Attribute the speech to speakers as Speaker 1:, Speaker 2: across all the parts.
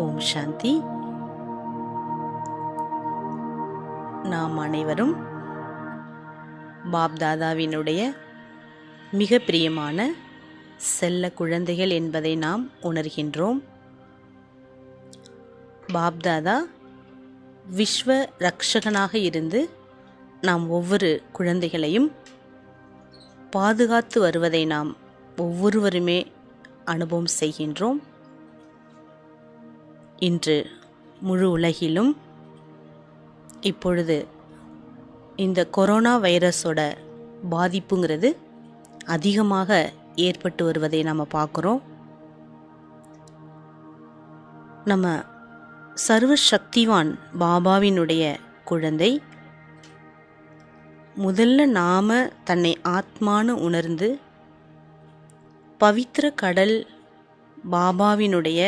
Speaker 1: ஓம் சாந்தி. நாம் அனைவரும் பாப்தாதாவினுடைய மிக பிரியமான செல்ல குழந்தைகள் என்பதை நாம் உணர்கின்றோம். பாப்தாதா விஸ்வ ரக்ஷகனாக இருந்து நாம் ஒவ்வொரு குழந்தைகளையும் பாதுகாத்து வருவதை நாம் ஒவ்வொருவருமே அனுபவம் செய்கின்றோம். இன்று முழு உலகிலும் இப்பொழுது இந்த கொரோனா வைரஸோட பாதிப்புங்கிறது அதிகமாக ஏற்பட்டு வருவதை நம்ம பார்க்குறோம். நம்ம சர்வ சக்திவான் பாபாவினுடைய குழந்தை முதல்ல நாம தன்னை ஆத்மானு உணர்ந்து பவித்திர கடல் பாபாவினுடைய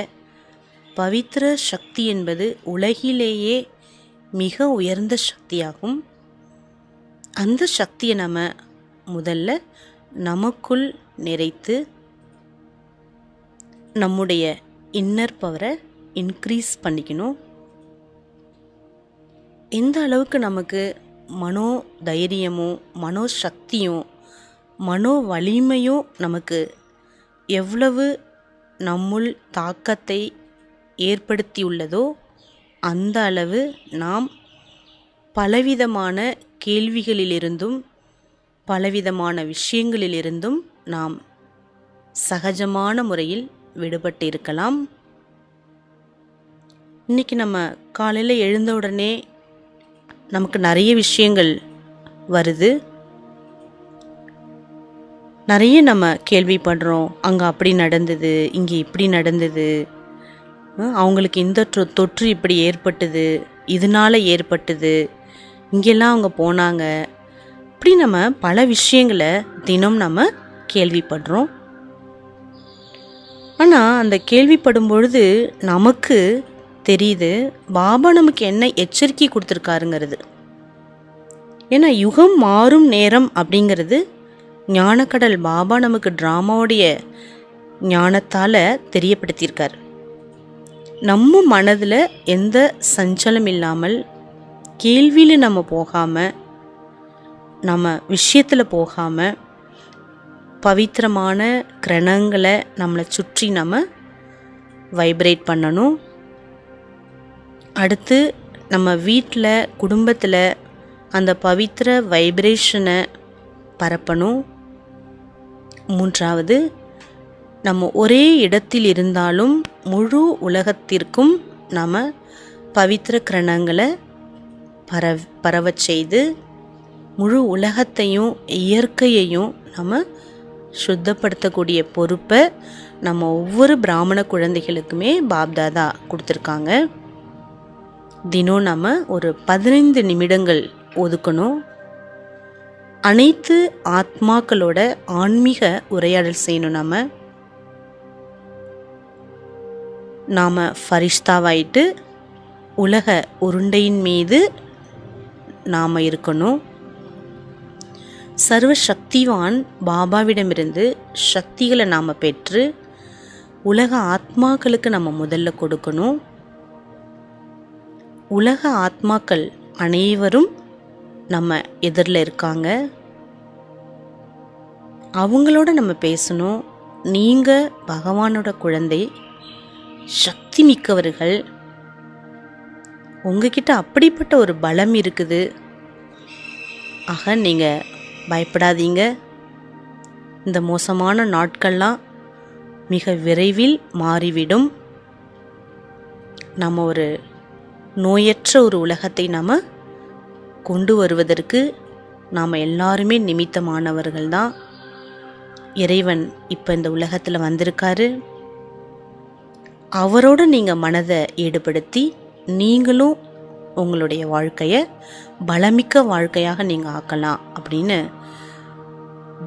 Speaker 1: பவித்திர சக்தி என்பது உலகிலேயே மிக உயர்ந்த சக்தியாகும். அந்த சக்தியை நம்ம முதல்ல நமக்குள் நிறைத்து நம்முடைய இன்னர் பவரை இன்க்ரீஸ் பண்ணிக்கணும். எந்த அளவுக்கு நமக்கு மனோ தைரியமும் மனோ சக்தியும் மனோ வலிமையும் நமக்கு எவ்வளவு நம்முள் தாக்கத்தை ஏற்படுத்தியுள்ளதோ அந்த அளவு நாம் பலவிதமான கேள்விகளிலிருந்தும் பலவிதமான விஷயங்களிலிருந்தும் நாம் சகஜமான முறையில் விடுபட்டு இருக்கலாம். இன்றைக்கி நம்ம காலையில் எழுந்த உடனே நமக்கு நிறைய விஷயங்கள் வருது. நிறைய நம்ம கேள்விப்படுறோம். அங்கே அப்படி நடந்தது, இங்கே இப்படி நடந்தது, அவங்களுக்கு இந்த தொற்று இப்படி ஏற்பட்டது, இதனால் ஏற்பட்டது, இங்கெல்லாம் அவங்க போனாங்க. இப்படி நம்ம பல விஷயங்களை தினம் நம்ம கேள்விப்படுறோம். ஆனால் அந்த கேள்விப்படும் பொழுது நமக்கு தெரியுது பாபா நமக்கு என்ன எச்சரிக்கை கொடுத்துருக்காருங்கிறது. ஏன்னா யுகம் மாறும் நேரம் அப்படிங்கிறது ஞானக்கடல் பாபா நமக்கு ட்ராமாவுடைய ஞானத்தால் தெரியப்படுத்தியிருக்கார். நம்ம மனதில் எந்த சஞ்சலம் இல்லாமல் கேள்வியில் நம்ம போகாமல் நம்ம விஷயத்தில் போகாமல் பவித்திரமான கிரணங்களை நம்மளை சுற்றி நம்ம வைப்ரேட் பண்ணணும். அடுத்து நம்ம வீட்டில் குடும்பத்தில் அந்த பவித்திர வைப்ரேஷனை பரப்பணும். மூன்றாவது, நம்ம ஒரே இடத்தில் இருந்தாலும் முழு உலகத்திற்கும் நம்ம பவித்திர கிரணங்களை பரவச் செய்து முழு உலகத்தையும் இயற்கையையும் நம்ம சுத்தப்படுத்தக்கூடிய பொறுப்பை நம்ம ஒவ்வொரு பிராமண குழந்தைகளுக்குமே பாப்தாதா கொடுத்துருக்காங்க. தினம் நம்ம ஒரு 15 நிமிடங்கள் ஒதுக்கணும். அனைத்து ஆத்மாக்களோட ஆன்மீக உரையாடல் செய்யணும். நாம் ஃபரிஷ்தாவாயிட்டு உலக உருண்டையின் மீது நாம் இருக்கணும். சர்வ சக்திவான் பாபாவிடமிருந்து சக்திகளை நாம் பெற்று உலக ஆத்மாக்களுக்கு நம்ம முதல்ல கொடுக்கணும். உலக ஆத்மாக்கள் அனைவரும் நம்ம எதிரில் இருக்காங்க. அவங்களோட நம்ம பேசணும். நீங்கள் பகவானோட குழந்தை, சக்தி மிக்கவர்கள், உங்ககிட்ட அப்படிப்பட்ட ஒரு பலம் இருக்குது. ஆக நீங்கள் பயப்படாதீங்க. இந்த மோசமான நாட்கள்லாம் மிக விரைவில் மாறிவிடும். நம்ம ஒரு நோயற்ற ஒரு உலகத்தை நாம் கொண்டு வருவதற்கு நாம் எல்லாருமே நிமித்தமானவர்கள் தான். இறைவன் இப்போ இந்த உலகத்தில் வந்திருக்காரு. அவரோடு நீங்கள் மனதை ஈடுபடுத்தி நீங்களும் உங்களுடைய வாழ்க்கையை பலமிக்க வாழ்க்கையாக நீங்கள் ஆக்கலாம் அப்படின்னு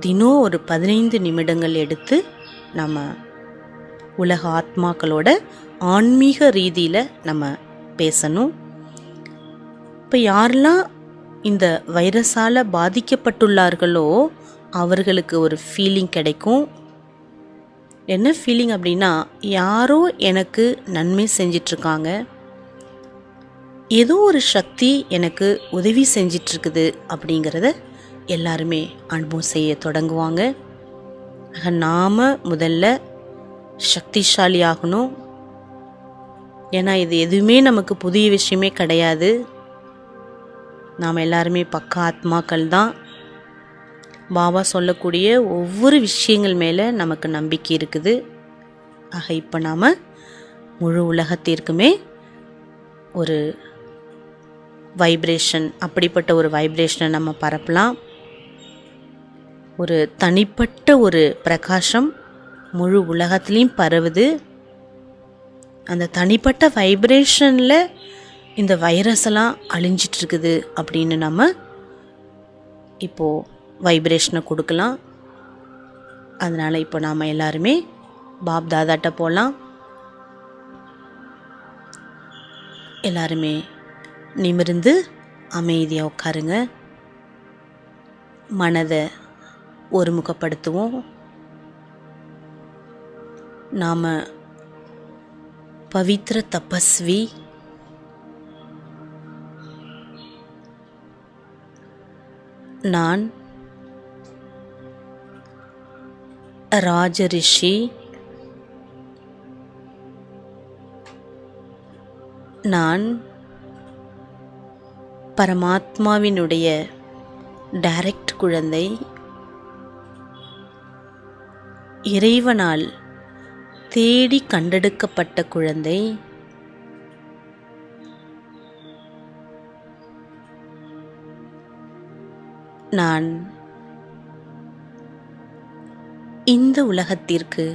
Speaker 1: தினம் ஒரு 15 நிமிடங்கள் எடுத்து நம்ம உலக ஆத்மாக்களோட ஆன்மீக ரீதியில் நம்ம பேசணும். இப்போ யாரெல்லாம் இந்த வைரஸால் பாதிக்கப்பட்டுள்ளார்களோ அவர்களுக்கு ஒரு ஃபீலிங் கிடைக்கும். என்ன ஃபீலிங் அப்படின்னா, யாரோ எனக்கு நன்மை செஞ்சிட்ருக்காங்க, ஏதோ ஒரு சக்தி எனக்கு உதவி செஞ்சிட்ருக்குது அப்படிங்கிறத எல்லாருமே அனுபவம் செய்ய தொடங்குவாங்க. ஆக நாம் முதல்ல சக்திசாலி ஆகணும். ஏன்னா இது எதுவுமே நமக்கு புதிய விஷயமே கிடையாது. நாம் எல்லாருமே பக்கா ஆத்மாக்கள் தான். பாபா சொல்லக்கூடிய ஒவ்வொரு விஷயங்கள் மேலே நமக்கு நம்பிக்கை இருக்குது. ஆக இப்போ நாம் முழு உலகத்திற்குமே ஒரு வைப்ரேஷன், அப்படிப்பட்ட ஒரு வைப்ரேஷனை நம்ம பரப்பலாம். ஒரு தனிப்பட்ட ஒரு பிரகாசம் முழு உலகத்துலேயும் பரவுது. அந்த தனிப்பட்ட வைப்ரேஷனில் இந்த வைரஸ் எல்லாம் அழிஞ்சிட்ருக்குது அப்படின்னு நம்ம இப்போது வைப்ரேஷனை கொடுக்கலாம். அதனால் இப்போ நாம் எல்லாருமே பாப் தாதாட்ட போகலாம். எல்லாருமே நிமிர்ந்து அமைதியாக உட்காருங்க. மனதை ஒருமுகப்படுத்துவோம். நாம் பவித்ர தபஸ்வி, நான் ராஜரிஷி, நான் பரமாத்மாவினுடைய டைரக்ட் குழந்தை, இறைவனால் தேடி கண்டெடுக்கப்பட்ட குழந்தை. நான் இந்த உலகத்திற்கு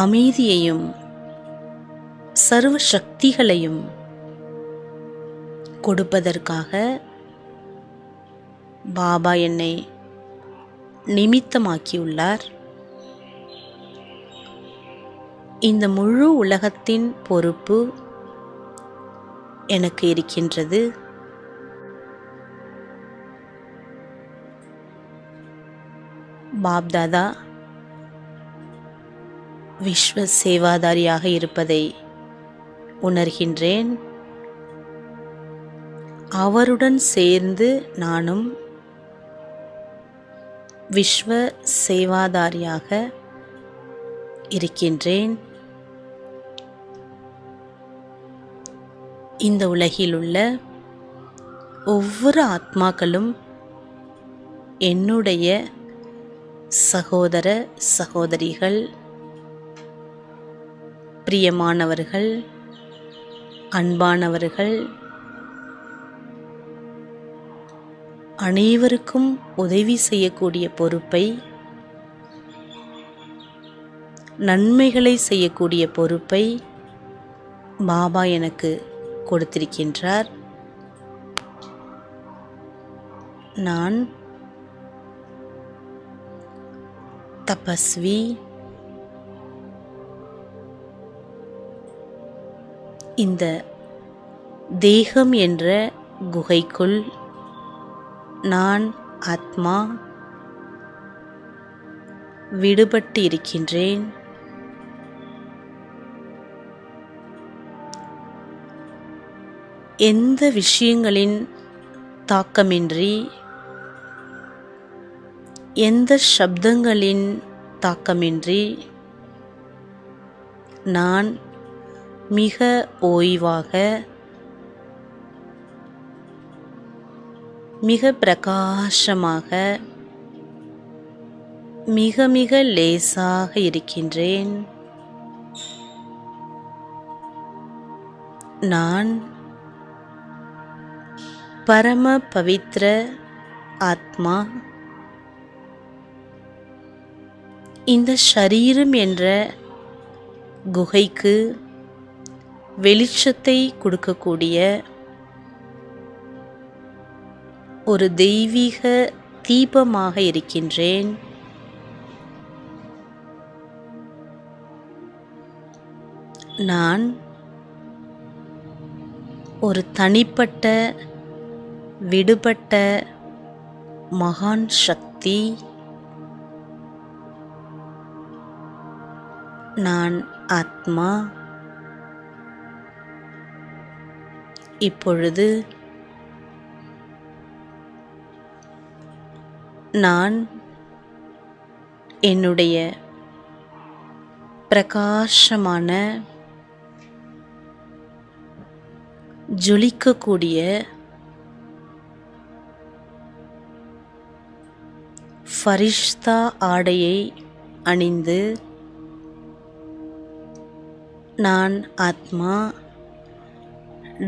Speaker 1: அமைதியையும் சர்வ சக்திகளையும் கொடுப்பதற்காக பாபா என்னை நிமித்தமாக்கியுள்ளார். இந்த முழு உலகத்தின் பொறுப்பு எனக்கு இருக்கின்றது. பாப்தாதா விஸ்வ சேவாதாரியாக இருப்பதை உணர்கின்றேன். அவருடன் சேர்ந்து நானும் விஸ்வ சேவாதாரியாக இருக்கின்றேன். இந்த உலகில் உள்ள ஒவ்வொரு ஆத்மாக்களும் என்னுடைய சகோதர சகோதரிகள், பிரியமானவர்கள், அன்பானவர்கள். அனைவருக்கும் உதவி செய்யக்கூடிய பொறுப்பை, நன்மைகளை செய்யக்கூடிய பொறுப்பை பாபா எனக்கு கொடுத்திருக்கின்றார். நான் தபஸ்வி, இந்த தேகம் என்ற குகைக்குள் நான் ஆத்மா விடுபட்டு இருக்கின்றேன். எந்த விஷயங்களின் தாக்கமின்றி, எந்த சப்தங்களின் தாக்கமின்றி நான் மிக ஓய்வாக, மிக பிரகாசமாக, மிக மிக லேசாக இருக்கின்றேன். நான் பரம பவித்ர ஆத்மா. இந்த ஷரீரம் என்ற குகைக்கு வெளிச்சத்தை கொடுக்கக்கூடிய ஒரு தெய்வீக தீபமாக இருக்கின்றேன். நான் ஒரு தனிப்பட்ட விடுபட்ட மகான் சக்தி. நான் ஆத்மா. இப்பொழுது நான் என்னுடைய பிரகாசமான ஜொலிக்கக்கூடிய ஃபரிஷ்தா ஆடையை அணிந்து நான் ஆத்மா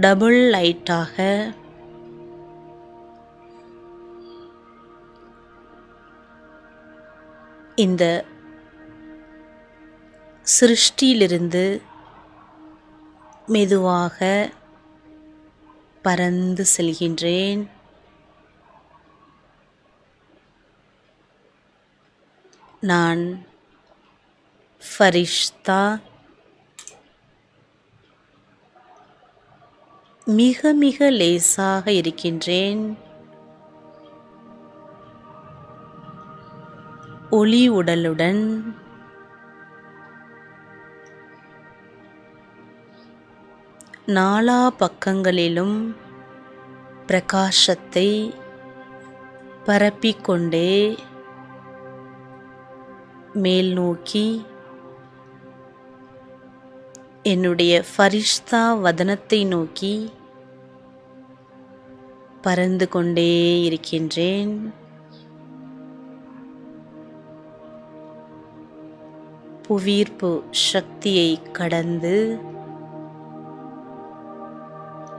Speaker 1: டபுள் லைட்டாக இந்த சிருஷ்டியிலிருந்து மெதுவாக பறந்து செல்கின்றேன். நான் ஃபரிஷ்தா மிக மிக லேசாக இருக்கின்றேன். ஒளி உடலுடன் நாலா பக்கங்களிலும் பிரகாசத்தை பரப்பிக்கொண்டே மேல் நோக்கி என்னுடைய ஃபரிஷ்தா வதனத்தை நோக்கி பறந்து கொண்டே இருக்கின்றேன். புவியீர்ப்பு சக்தியை கடந்து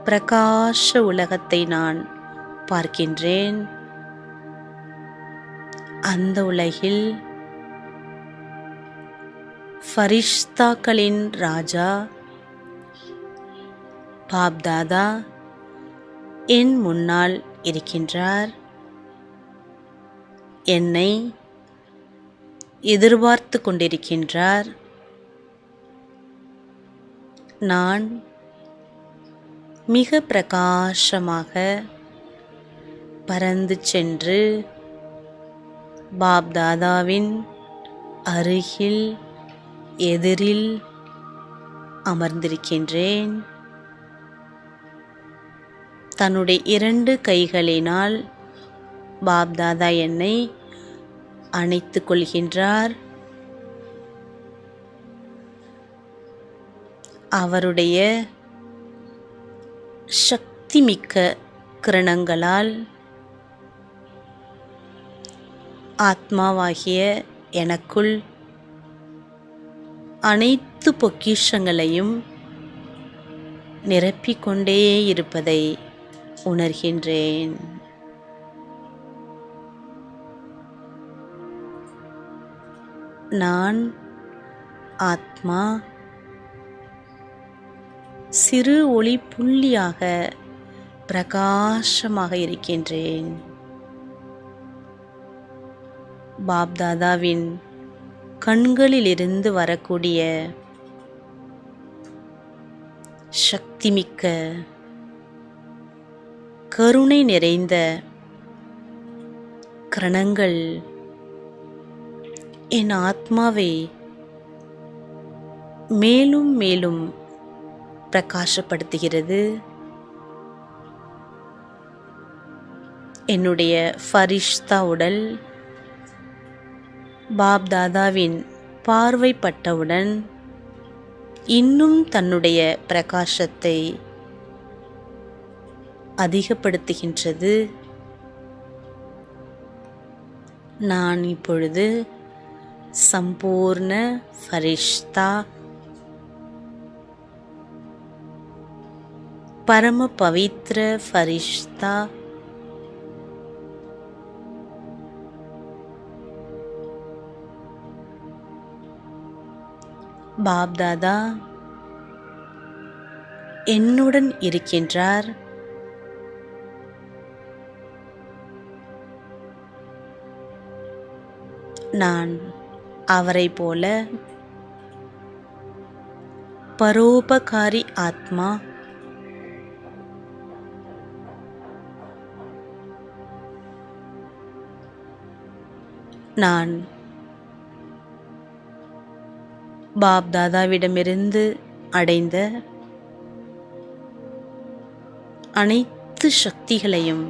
Speaker 1: பிரகாச உலகத்தை நான் பார்க்கின்றேன். அந்த உலகில் ஃபரிஷ்தாக்களின் ராஜா பாப்தாதா என் முன்னால் இருக்கின்றார். என்னை எதிர்பார்த்து கொண்டிருக்கின்றார். நான் மிக பிரகாசமாக பறந்து சென்று பாப்தாதாவின் அருகில் எதிரில் அமர்ந்திருக்கின்றேன். தன்னுடைய 2 கைகளினால் பாப்தாதா என்னை அணைத்துக் கொள்கின்றார். அவருடைய சக்திமிக்க கிரணங்களால் ஆத்மாவாகிய எனக்குள் அனைத்து பொக்கிஷங்களையும் நிரப்பிக்கொண்டே இருப்பதை உணர்கின்றேன். நான் ஆத்மா சிறு ஒளி புள்ளியாக பிரகாசமாக இருக்கின்றேன். பாப்தாதாவின் கண்களிலிருந்து வரக்கூடிய சக்திமிக்க கருணை நிறைந்த கிரணங்கள் என் ஆத்மாவை மேலும் மேலும் பிரகாசப்படுத்துகிறது. என்னுடைய ஃபரிஷ்தா உடல் பாப்தாதாவின் பார்வைப்பட்டவுடன் இன்னும் தன்னுடைய பிரகாசத்தை அதிகப்படுத்துகின்றது. நான் இப்பொழுது சம்பூர்ண ஃபரிஷ்தா, பரம பவித்ர ஃபரிஷ்தா, பாப்தாதா என்னுடன் இருக்கின்றார். நான் அவரை போல பரோபகாரி ஆத்மா, நான் பாப்தாதாவிடமிருந்து அடைந்த அனைத்து சக்திகளையும்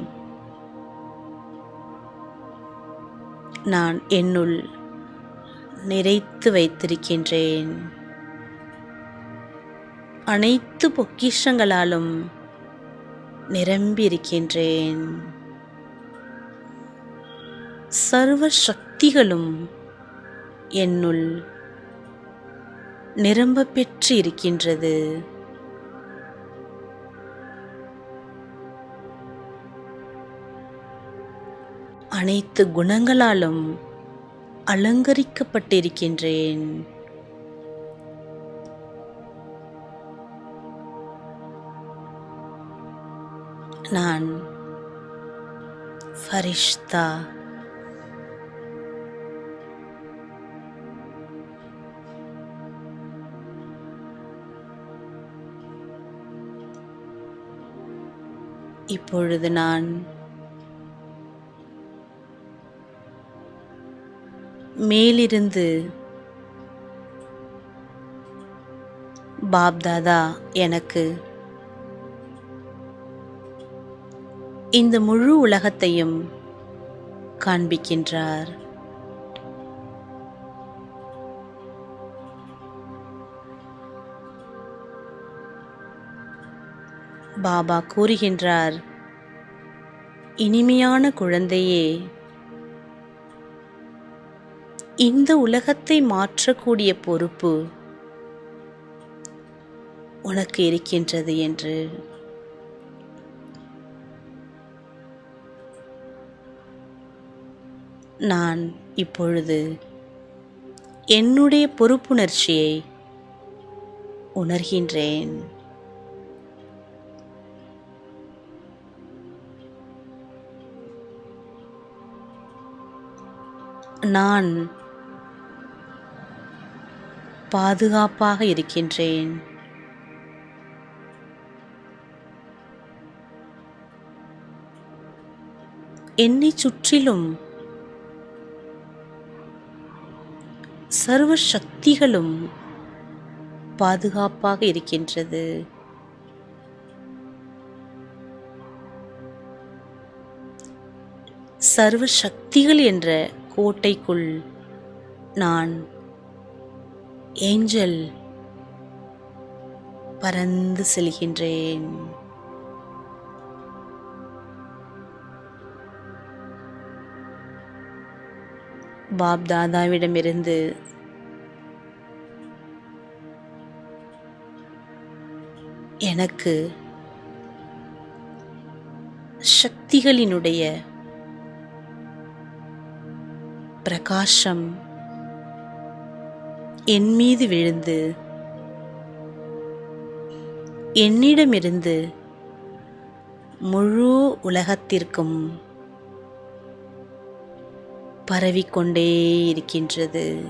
Speaker 1: நான் என்னுள் நிறைத்து வைத்திருக்கின்றேன். அனைத்து பொக்கிஷங்களாலும் நிரம்பியிருக்கின்றேன். சர்வ சக்திகளும் என்னுள் நிரம்ப பெற்று இருக்கின்றது. அனைத்து குணங்களாலும் அலங்கரிக்கப்பட்டிருக்கின்றேன். நான் ஃபரிஷ்தா. இப்பொழுது நான் மேலிருந்து பாப்தாதா எனக்கு இந்த முழு உலகத்தையும் காண்பிக்கின்றார். பாபா கூறுகின்றார், இனிமையான குழந்தையே, இந்த உலகத்தை மாற்றக்கூடிய பொறுப்பு உனக்கு இருக்கின்றது என்று. நான் இப்பொழுது என்னுடைய பொறுப்புணர்ச்சியை உணர்கின்றேன். நான் பாதுகாப்பாக இருக்கின்றேன். என்னை சுற்றிலும் சர்வ சக்திகளும் பாதுகாப்பாக இருக்கின்றது. சர்வ சக்திகள் என்ற கோட்டைக்குள் நான் ஏஞ்சல் பறந்து செல்கின்றேன். பாப்தாதாவிடமிருந்து எனக்கு சக்திகளினுடைய பிரகாசம் என் மீது விழுந்து என்னிடமிருந்து முழு உலகத்திற்கும் பரவிக்கொண்டே இருக்கின்றது.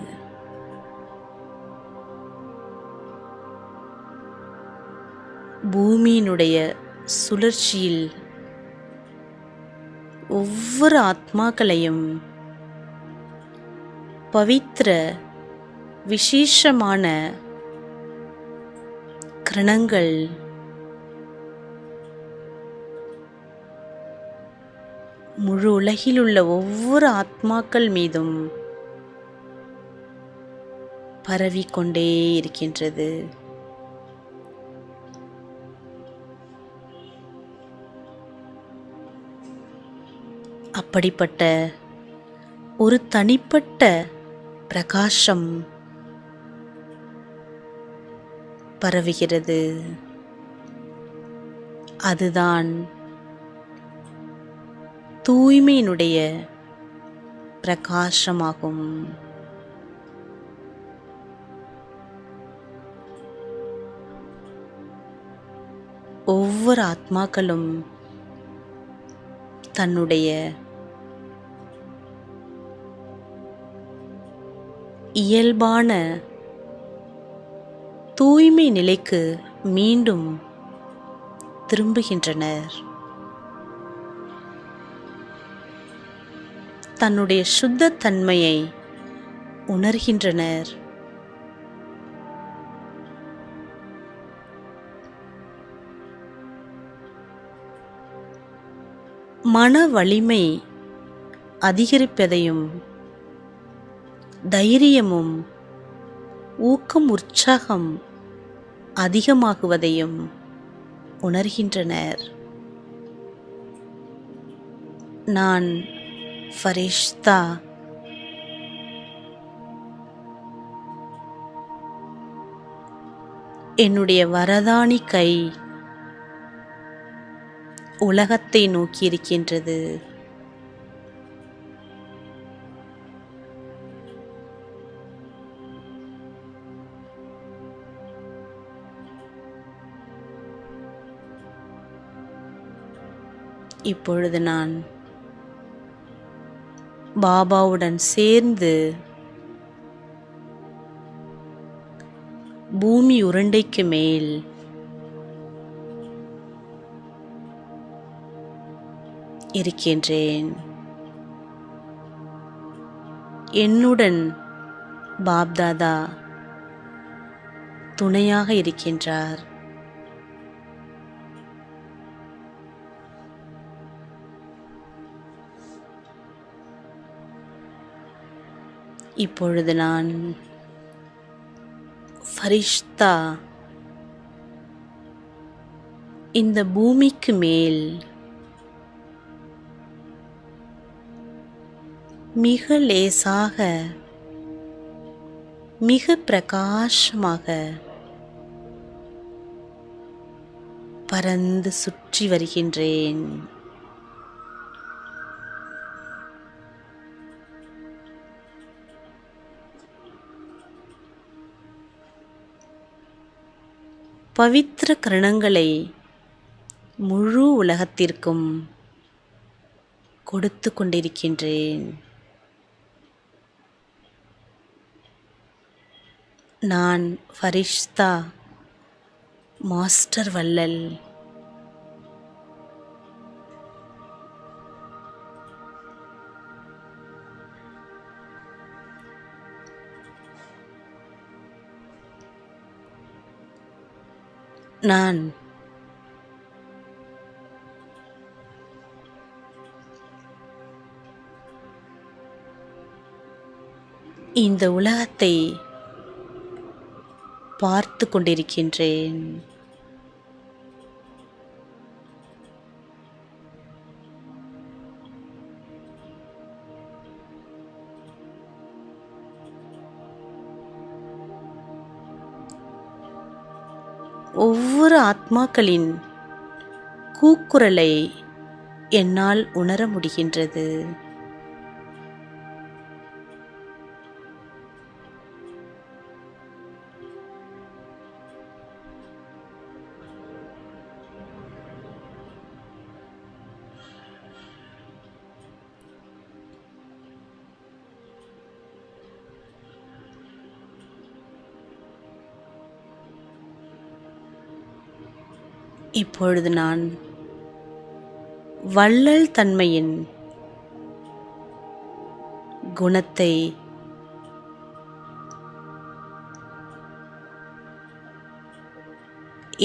Speaker 1: பூமியினுடைய சுழற்சியில் ஒவ்வொரு ஆத்மாக்களையும் பவித்திர விசேஷமான கிரணங்கள் முழு உலகில் உள்ள ஒவ்வொரு ஆத்மாக்கள் மீதும் பரவிக்கொண்டே இருக்கின்றது. அப்படிப்பட்ட ஒரு தனிப்பட்ட பிரகாசம் பரவுகிறது. அதுதான் தூய்மையினுடைய பிரகாசமாகும். ஒவ்வொரு ஆத்மாக்களும் தன்னுடைய இயல்பான தூய்மை நிலைக்கு மீண்டும் திரும்புகின்றனர். தன்னுடைய சுத்த தன்மையை உணர்கின்றனர். மன வலிமை அதிகரிப்பதையும் தைரியமும் ஊக்கம் உற்சாகம் அதிகமாகுவதையும் உணர்கின்றனர். நான் ஃபரிஷ்தா. என்னுடைய வரதானி கை உலகத்தை நோக்கியிருக்கின்றது. இப்பொழுது நான் பாபாவுடன் சேர்ந்து பூமி உருண்டைக்கு மேல் இருக்கின்றேன். என்னுடன் பாப்தாதா துணையாக இருக்கின்றார். இப்பொழுது நான் ஃபரிஷ்தா இந்த பூமிக்கு மேல் மிக லேசாக மிக பிரகாசமாக பறந்து சுற்றி வருகின்றேன். பவித்திர கிரணங்களை முழு உலகத்திற்கும் கொடுத்து கொண்டிருக்கின்றேன். நான் ஃபரிஷ்தா மாஸ்டர் வள்ளல். நான் இந்த உலகத்தை பார்த்து கொண்டிருக்கின்றேன். ஒவ்வொரு ஆத்மாக்களின் கூக்குரலை என்னால் உணர முடிகின்றது. இப்பொழுது நான் வள்ளல் தன்மையின் குணத்தை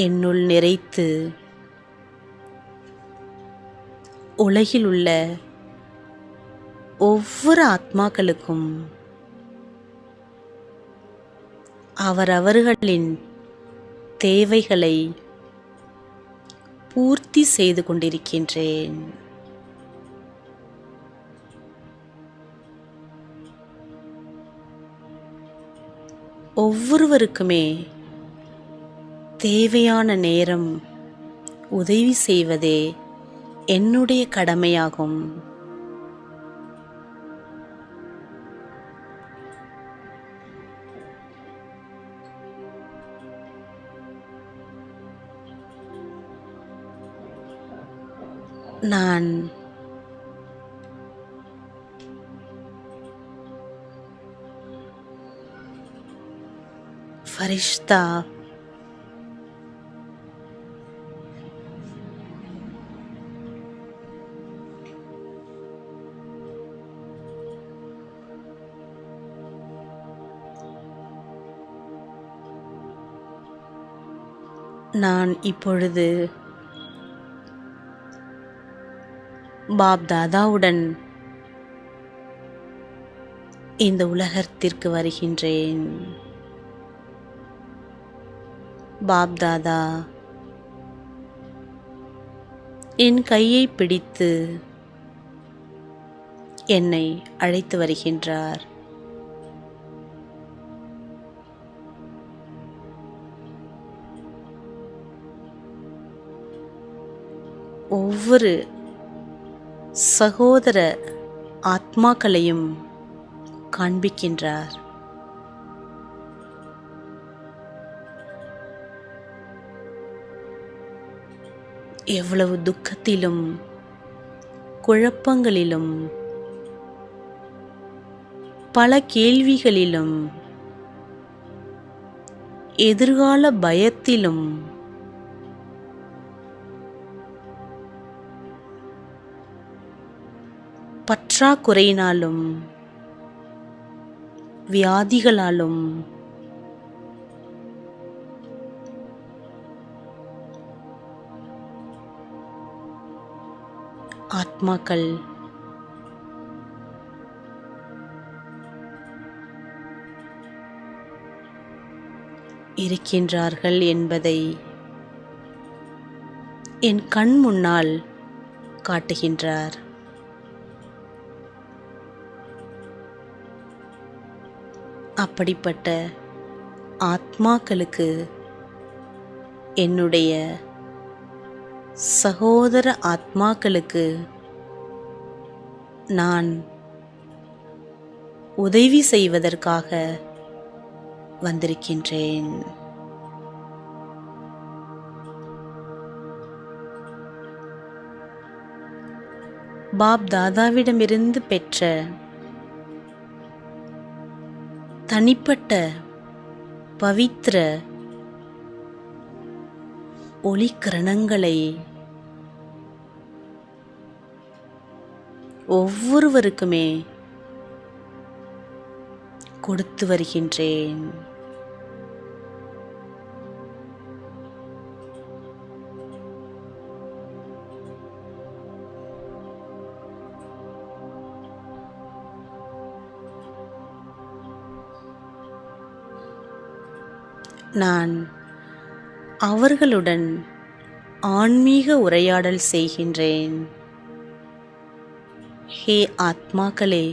Speaker 1: என்னுள் நிறைத்து உலகில் உள்ள ஒவ்வொரு ஆத்மாக்களுக்கும் அவரவர்களின் தேவைகளை பூர்த்தி செய்து கொண்டிருக்கின்றேன். ஒவ்வொருவருக்குமே தேவையான நேரம் உதவி செய்வதே என்னுடைய கடமையாகும். நான் ஃபரிஷ்தா நான் இப்பொழுது பாப்தாதாவுடன் இந்த உலகத்திற்கு வருகின்றேன். பாப்தாதா என் கையை பிடித்து என்னை அழைத்து வருகின்றார். ஒவ்வொரு சகோதர ஆத்மாக்களையும் காண்பிக்கின்றார். எவ்வளவு துக்கத்திலும் குழப்பங்களிலும் பல கேள்விகளிலும் எதிர்கால பயத்திலும் பற்றாக்குறையினாலும் வியாதிகளாலும் ஆத்மாக்கள் இருக்கின்றார்கள் என்பதை என் கண் முன்னால் காட்டுகின்றார். அப்படிப்பட்ட ஆத்மாக்களுக்கு, என்னுடைய சகோதர ஆத்மாக்களுக்கு நான் உதவி செய்வதற்காக வந்திருக்கின்றேன். பாப் தாதாவிடமிருந்து பெற்ற தனிப்பட்ட பவித்திர ஒளிக்கிரணங்களை ஒவ்வொருவருக்குமே கொடுத்து வருகின்றேன். நான் அவர்களுடன் ஆன்மீக உரையாடல் செய்கின்றேன். ஹே ஆத்மாக்களே,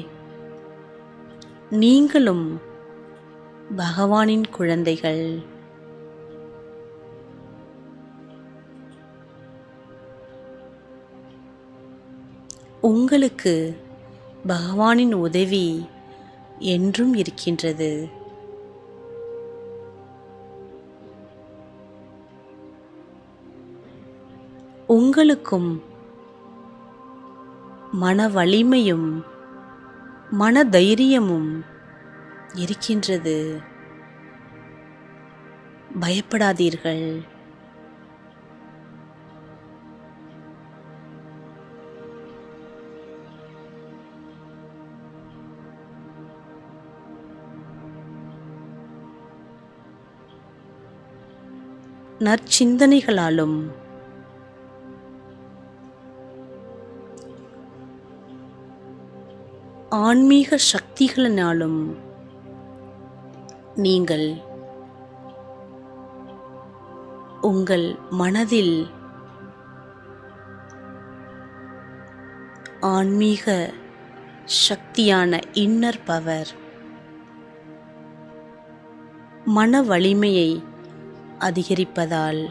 Speaker 1: நீங்களும் பகவானின் குழந்தைகள். உங்களுக்கு பகவானின் உதவி என்றும் இருக்கின்றது. உங்களுக்கும் மன வலிமையும் மன தைரியமும் இருக்கின்றது. பயப்படாதீர்கள். நற்சிந்தனைகளாலும் ஆன்மீக சக்திகளினாலும் நீங்கள் உங்கள் மனதில் ஆன்மீக சக்தியான இன்னர் பவர், மன வலிமையை அதிகரிப்பதால்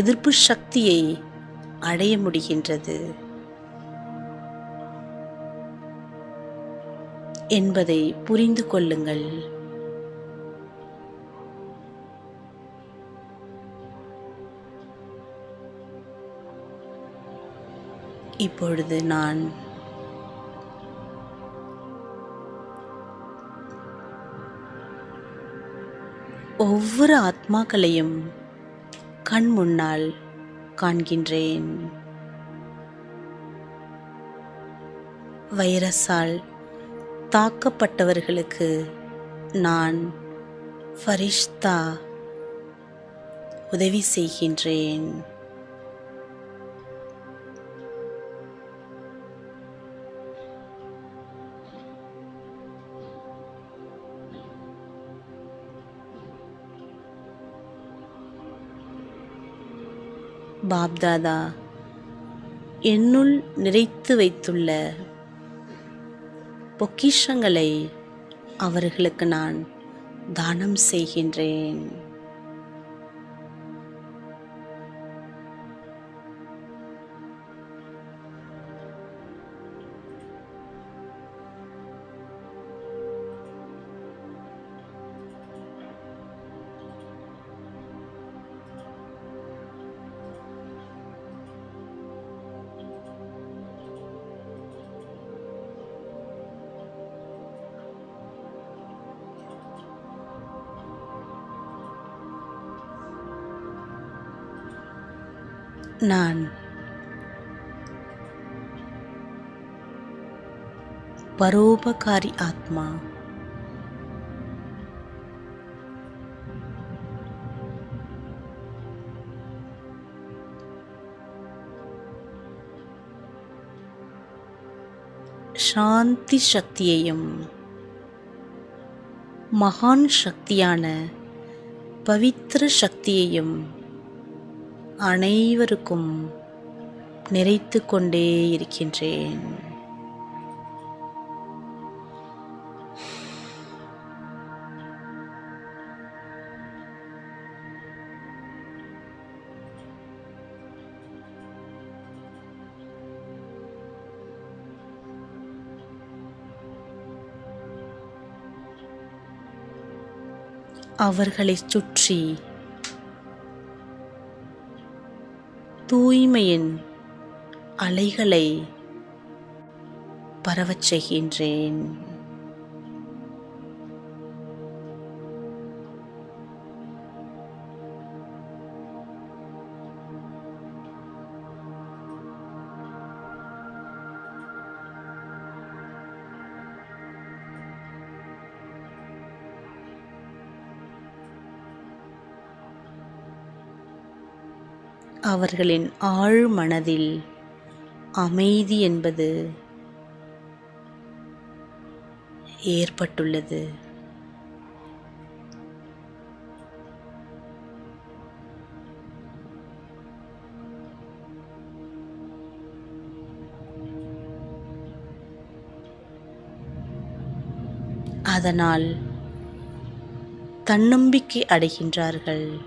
Speaker 1: எதிர்ப்பு சக்தியை அடைய முடிகின்றது என்பதை புரிந்து கொள்ளுங்கள். இப்பொழுது நான் ஒவ்வொரு ஆத்மாக்களையும் கண் முன்னால் காண்கின்றேன். வைரஸால் தாக்கப்பட்டவர்களுக்கு நான் ஃபரிஷ்தா உதவி செய்கின்றேன். பாப்தாதா என்னுள் நிறைத்து வைத்துள்ள பொக்கிஷங்களை அவர்களுக்கு நான் தானம் செய்கின்றேன். நான் பரோபகாரி ஆத்மா. சாந்தி சக்தியையும் மகான் சக்தியான பவித்திர சக்தியையும் அனைவருக்கும் நிறைத்து கொண்டே இருக்கின்றேன். அவர்களைச் சுற்றி தூய்மையின் அலைகளை பரவச் செய்கின்றேன். அவர்களின் ஆழ் மனதில் அமைதி என்பது ஏற்பட்டுள்ளது. அதனால் தன்னம்பிக்கை அடைகின்றார்கள்.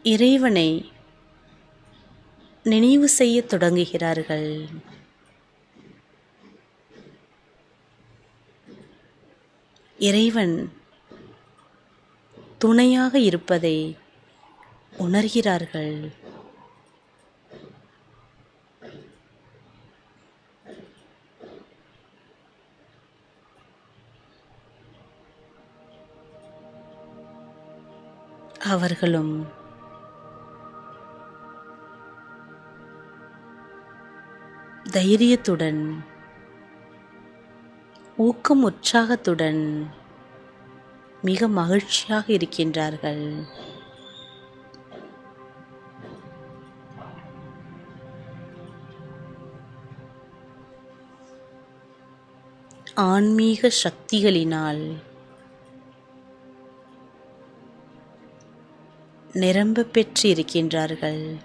Speaker 1: இறைவனை நினைவு செய்யத் தொடங்குகிறார்கள். இறைவன் துணையாக இருப்பதை உணர்கிறார்கள். அவர்களும் தைரியத்துடன் ஊக்கம் உற்சாகத்துடன் மிக மகிழ்ச்சியாக இருக்கின்றார்கள். ஆன்மீக சக்திகளினால் நிரம்ப பெற்று இருக்கின்றார்கள்.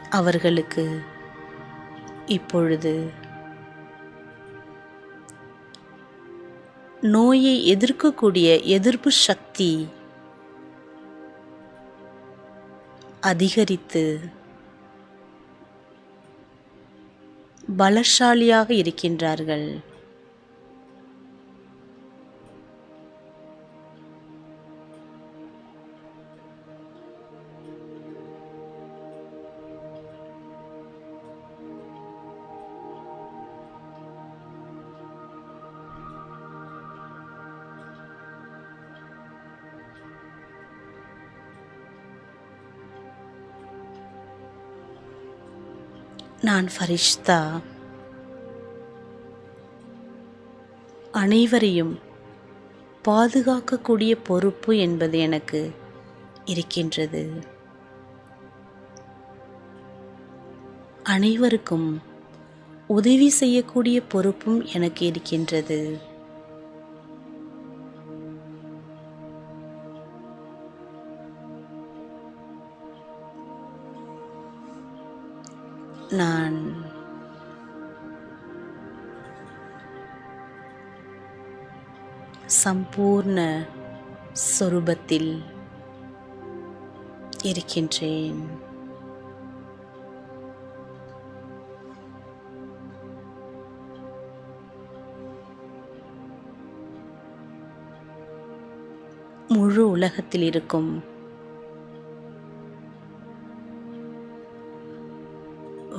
Speaker 1: அவர்களுக்கு இப்பொழுது நோயை எதிர்க்கக்கூடிய எதிர்ப்பு சக்தி அதிகரித்து பலசாலியாக இருக்கின்றார்கள். நான் ஃபரிஷ்தா. அனைவரையும் பாதுகாக்கக்கூடிய பொறுப்பு என்பது எனக்கு இருக்கின்றது. அனைவருக்கும் உதவி செய்யக்கூடிய பொறுப்பும் எனக்கு இருக்கின்றது. நான் சம்பூர்ண சொரூபத்தில் இருக்கின்றேன். உலகத்தில் இருக்கும்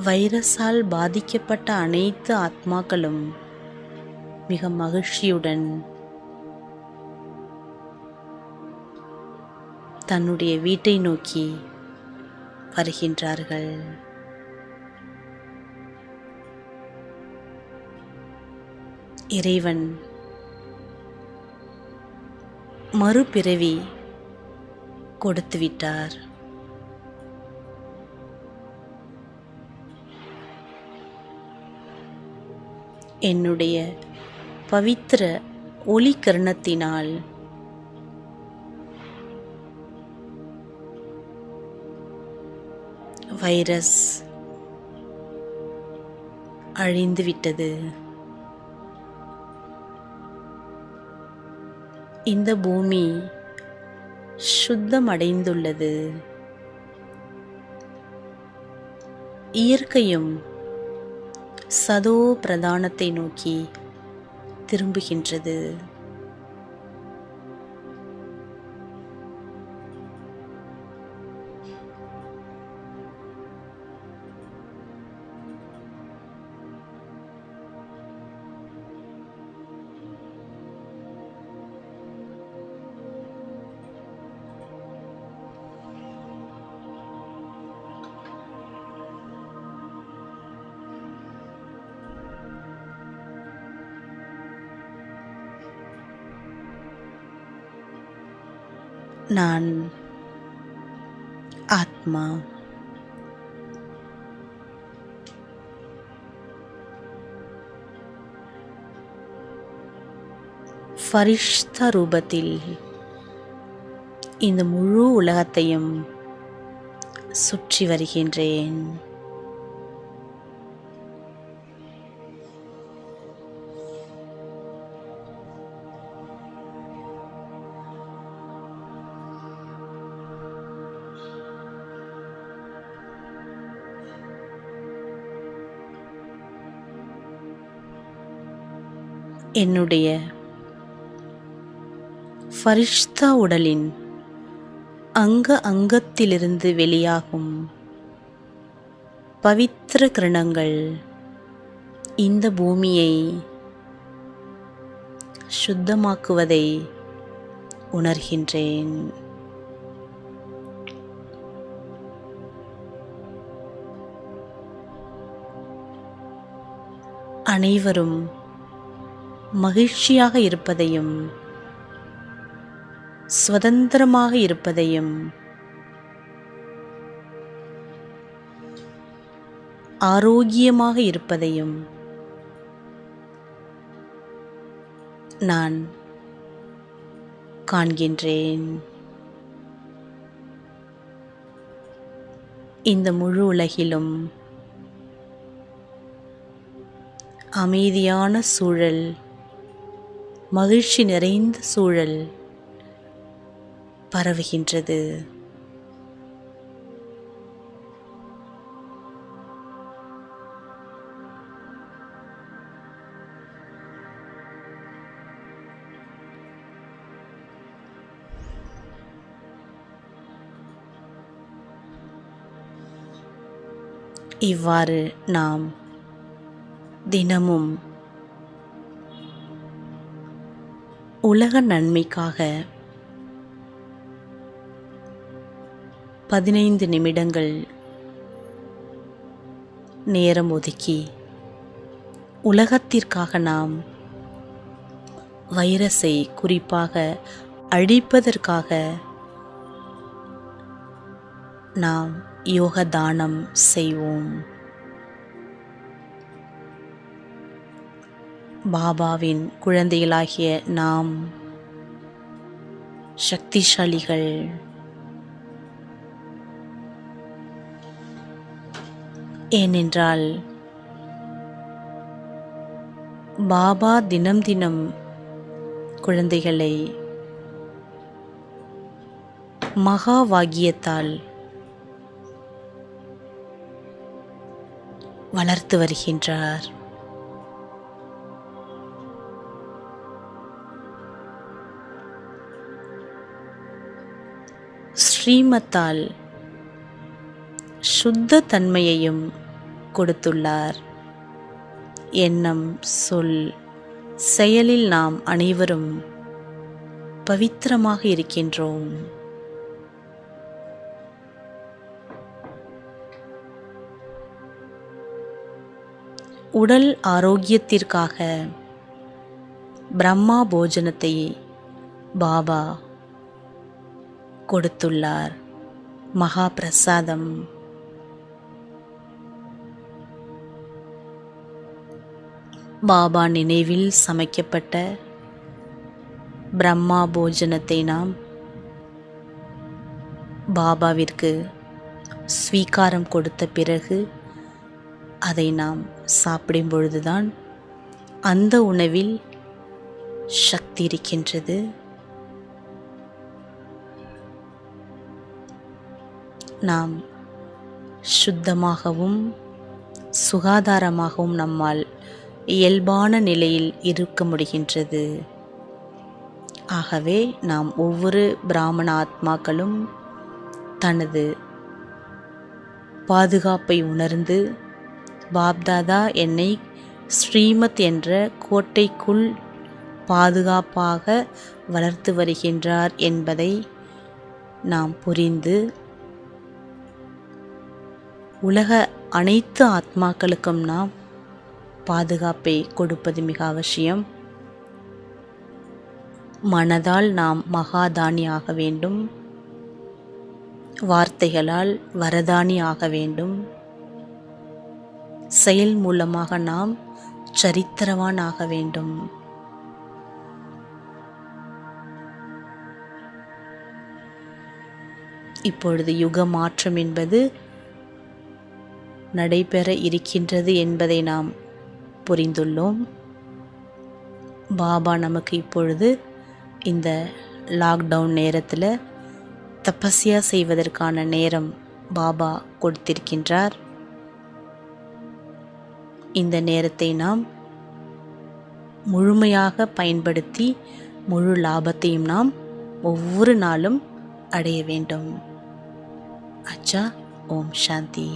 Speaker 1: வைரஸால் பாதிக்கப்பட்ட அனைத்து ஆத்மாக்களும் மிக மகிழ்ச்சியுடன் தன்னுடைய வீட்டை நோக்கி வருகின்றார்கள். இறைவன் மறுபிறவி கொடுத்துவிட்டார். என்னுடைய பவித்திர ஒளி கருணத்தினால் வைரஸ் அழிந்துவிட்டது. இந்த பூமி சுத்தமடைந்துள்ளது. இயற்கையும் சதோ பிரதானத்தை நோக்கி திரும்புகின்றது. நான் ஆத்மா. ஃபரிஷ்தா ரூபத்தில் இந்த முழு உலகத்தையும் சுற்றி வருகின்றேன். என்னுடைய ஃபரிஷ்தா உடலின் அங்கத்திலிருந்து வெளியாகும் பவித்திர கிரணங்கள் இந்த பூமியை சுத்தமாக்குவதை உணர்கின்றேன். அனைவரும் மகிழ்ச்சியாக இருப்பதையும் சுதந்திரமாக இருப்பதையும் ஆரோக்கியமாக இருப்பதையும் நான் காண்கின்றேன். இந்த முழு உலகிலும் அமைதியான சூழல், மகிழ்ச்சி நிறைந்த சூழல் பரவுகின்றது. இவ்வாறு நாம் தினமும் உலக நன்மைக்காக 15 நிமிடங்கள் நேரம் ஒதுக்கி உலகத்திற்காக நாம் வைரஸை குறிப்பாக அழிப்பதற்காக நாம் யோக தானம் செய்வோம். பாபாவின் குழந்தைகளாகிய நாம் சக்திசாலிகள். ஏனென்றால் பாபா தினம் தினம் குழந்தைகளை மகா வாக்கியத்தால் வளர்த்து வருகின்றார். ஸ்ரீமத்தால் சுத்த தன்மையையும் கொடுத்துள்ளார். எண்ணம், சொல், செயலில் நாம் அனைவரும் பவித்திரமாக இருக்கின்றோம். உடல் ஆரோக்கியத்திற்காக பிரம்மா போஜனத்தை பாபா கொடுத்துள்ளார். மகா பிரசாதம். பாபா நினைவில் சமைக்கப்பட்ட பிரம்மா போஜனத்தை நாம் பாபாவிற்கு ஸ்வீகாரம் கொடுத்த பிறகு அதை நாம் சாப்பிடும் பொழுதுதான் அந்த உணவில் சக்தி இருக்கின்றது. நாம் சுத்தமாகவும் சுகாதாரமாகவும் நம்மால் இயல்பான நிலையில் இருக்க முடிகின்றது. ஆகவே நாம் ஒவ்வொரு பிராமண ஆத்மாக்களும் தனது பாதுகாப்பை உணர்ந்து, பாப்தாதா என்னை ஸ்ரீமத் என்ற கோட்டைக்குள் பாதுகாப்பாக வளர்த்து வருகின்றார் என்பதை நாம் புரிந்து, உலக அனைத்து ஆத்மாக்களுக்கும் நாம் பாதுகாப்பை கொடுப்பது மிக அவசியம். மனதால் நாம் மகாதானி ஆக வேண்டும், வார்த்தைகளால் வரதானி ஆக வேண்டும், செயல் மூலமாக நாம் சரித்திரவான் ஆக வேண்டும். இப்பொழுது யுக மாற்றம் என்பது நடைபெற இருக்கின்றது என்பதை நாம் புரிந்துள்ளோம். பாபா நமக்கு இப்பொழுது இந்த லாக்டவுன் நேரத்தில் தபஸ்யா செய்வதற்கான நேரம் பாபா கொடுத்திருக்கின்றார். இந்த நேரத்தை நாம் முழுமையாக பயன்படுத்தி முழு லாபத்தையும் நாம் ஒவ்வொரு நாளும் அடைய வேண்டும். அச்சா. ஓம் சாந்தி.